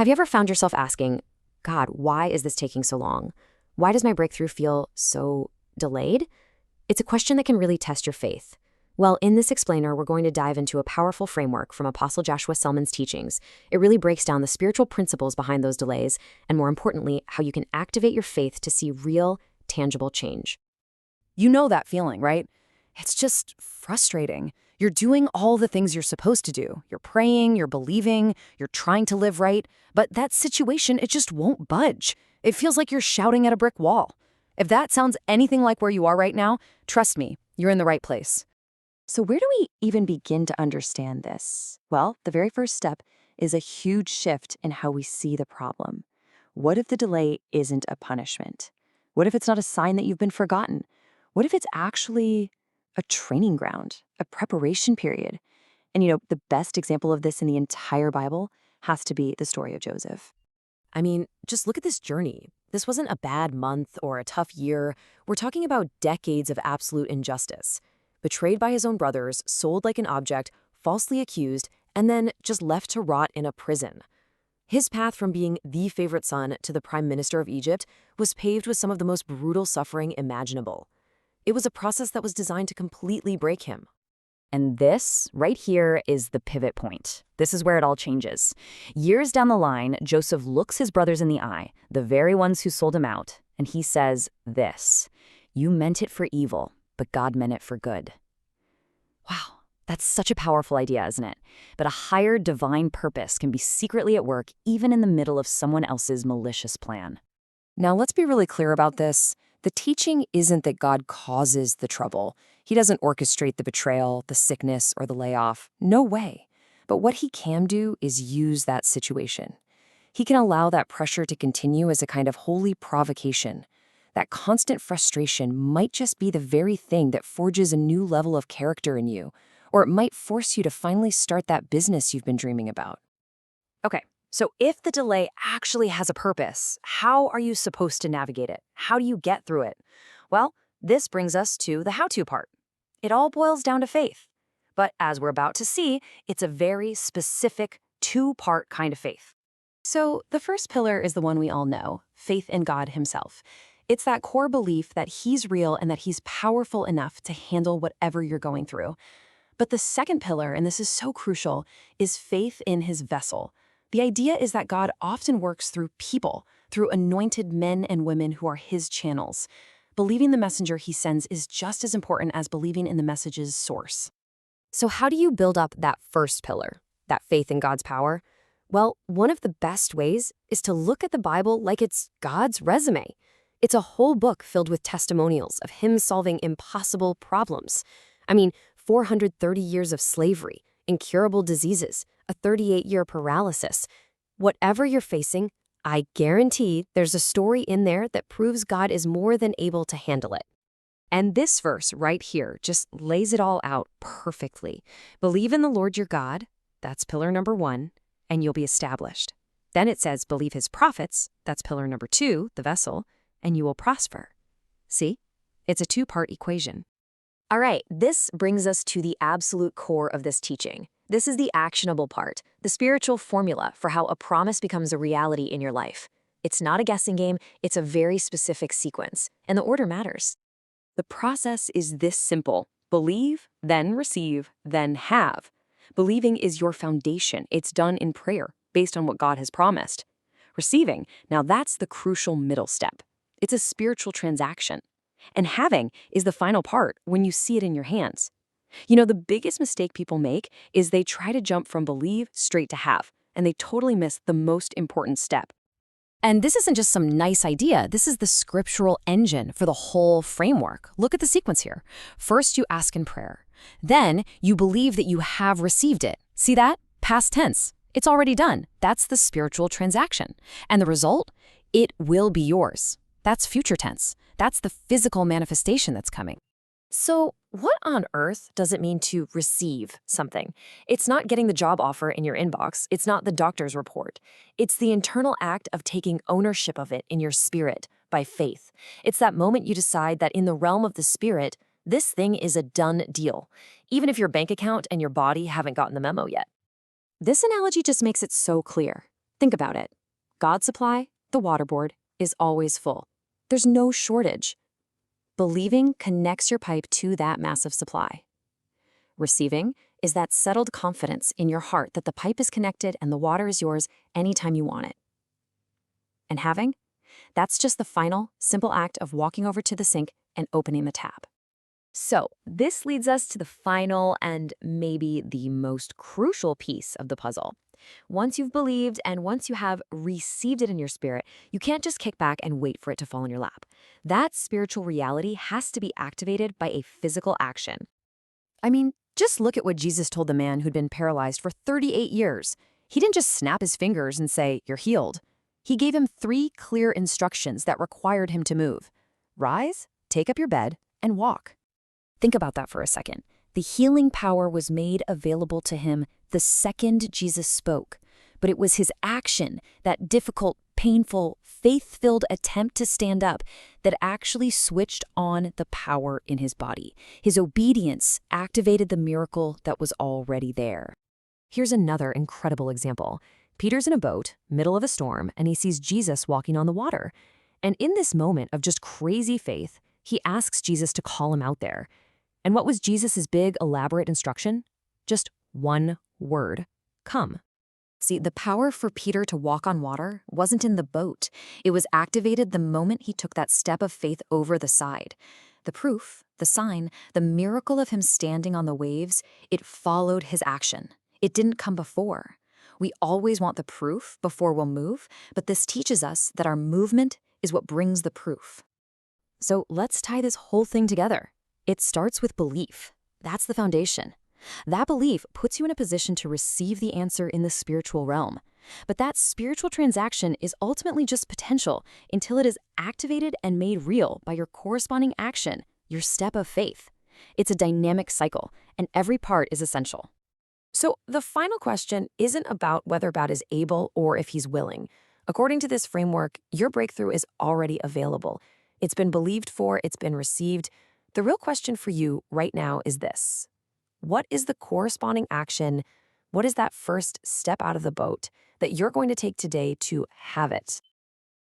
Have you ever found yourself asking, God, why is this taking so long? Why does my breakthrough feel so delayed? It's a question that can really test your faith. Well, in this explainer, we're going to dive into a powerful framework from Apostle Joshua Selman's teachings. It really breaks down the spiritual principles behind those delays, and more importantly, how you can activate your faith to see real, tangible change. You know that feeling, right? It's just frustrating. You're doing all the things you're supposed to do. You're praying, you're believing, you're trying to live right, but that situation, it just won't budge. It feels like you're shouting at a brick wall. If that sounds anything like where you are right now, trust me, you're in the right place. So where do we even begin to understand this? Well, the very first step is a huge shift in how we see the problem. What if the delay isn't a punishment? What if it's not a sign that you've been forgotten? What if it's actually a training ground, a preparation period? And the best example of this in the entire Bible has to be the story of Joseph. I mean, just look at this journey. This wasn't a bad month or a tough year. We're talking about decades of absolute injustice. Betrayed by his own brothers, sold like an object, falsely accused, and then just left to rot in a prison. His path from being the favorite son to the prime minister of Egypt was paved with some of the most brutal suffering imaginable. It was a process that was designed to completely break him. And this, right here, is the pivot point. This is where it all changes. Years down the line, Joseph looks his brothers in the eye, the very ones who sold him out, and he says this, "You meant it for evil, but God meant it for good." Wow, that's such a powerful idea, isn't it? But a higher divine purpose can be secretly at work even in the middle of someone else's malicious plan. Now, let's be really clear about this. The teaching isn't that God causes the trouble. He doesn't orchestrate the betrayal, the sickness, or the layoff. No way. But what he can do is use that situation. He can allow that pressure to continue as a kind of holy provocation. That constant frustration might just be the very thing that forges a new level of character in you, or it might force you to finally start that business you've been dreaming about. Okay, so if the delay actually has a purpose, how are you supposed to navigate it? How do you get through it? Well, this brings us to the how-to part. It all boils down to faith. But as we're about to see, it's a very specific two-part kind of faith. So the first pillar is the one we all know, faith in God himself. It's that core belief that he's real and that he's powerful enough to handle whatever you're going through. But the second pillar, and this is so crucial, is faith in his vessel. The idea is that God often works through people, through anointed men and women who are his channels. Believing the messenger he sends is just as important as believing in the message's source. So how do you build up that first pillar, that faith in God's power? Well, one of the best ways is to look at the Bible like it's God's resume. It's a whole book filled with testimonials of him solving impossible problems. I mean, 430 years of slavery, incurable diseases, a 38-year paralysis. Whatever you're facing, I guarantee there's a story in there that proves God is more than able to handle it. And this verse right here just lays it all out perfectly. Believe in the Lord your God, that's pillar number 1, and you'll be established. Then it says, believe his prophets, that's pillar number 2, the vessel, and you will prosper. See? It's a two-part equation. All right, this brings us to the absolute core of this teaching. This is the actionable part, the spiritual formula for how a promise becomes a reality in your life. It's not a guessing game, it's a very specific sequence, and the order matters. The process is this simple. Believe, then receive, then have. Believing is your foundation. It's done in prayer, based on what God has promised. Receiving, now that's the crucial middle step. It's a spiritual transaction. And having is the final part when you see it in your hands. The biggest mistake people make is they try to jump from believe straight to have, and they totally miss the most important step. And this isn't just some nice idea. This is the scriptural engine for the whole framework. Look at the sequence here. First, you ask in prayer. Then, you believe that you have received it. See that? Past tense. It's already done. That's the spiritual transaction. And the result? It will be yours. That's future tense. That's the physical manifestation that's coming. So, what on earth does it mean to receive something? It's not getting the job offer in your inbox. It's not the doctor's report. It's the internal act of taking ownership of it in your spirit by faith. It's that moment you decide that in the realm of the spirit, this thing is a done deal, even if your bank account and your body haven't gotten the memo yet. This analogy just makes it so clear. Think about it. God's supply, the waterboard, is always full. There's no shortage. Believing connects your pipe to that massive supply. Receiving is that settled confidence in your heart that the pipe is connected and the water is yours anytime you want it. And having? That's just the final, simple act of walking over to the sink and opening the tap. So, this leads us to the final and maybe the most crucial piece of the puzzle. Once you've believed and once you have received it in your spirit, you can't just kick back and wait for it to fall in your lap. That spiritual reality has to be activated by a physical action. I mean, just look at what Jesus told the man who'd been paralyzed for 38 years. He didn't just snap his fingers and say, "You're healed." He gave him 3 clear instructions that required him to move. Rise, take up your bed, and walk. Think about that for a second. The healing power was made available to him the second Jesus spoke, but it was his action, that difficult, painful, faith-filled attempt to stand up, that actually switched on the power in his body. His obedience activated the miracle that was already there. Here's another incredible example. Peter's in a boat, middle of a storm, and he sees Jesus walking on the water. And in this moment of just crazy faith, he asks Jesus to call him out there. And what was Jesus' big, elaborate instruction? Just one word: come. See, the power for Peter to walk on water wasn't in the boat. It was activated the moment he took that step of faith over the side. The proof, the sign, the miracle of him standing on the waves, it followed his action. It didn't come before. We always want the proof before we'll move, but this teaches us that our movement is what brings the proof. So let's tie this whole thing together. It starts with belief. That's the foundation. That belief puts you in a position to receive the answer in the spiritual realm. But that spiritual transaction is ultimately just potential until it is activated and made real by your corresponding action, your step of faith. It's a dynamic cycle, and every part is essential. So the final question isn't about whether God is able or if he's willing. According to this framework, your breakthrough is already available. It's been believed for, it's been received. The real question for you right now is this: what is the corresponding action? What is that first step out of the boat that you're going to take today to have it?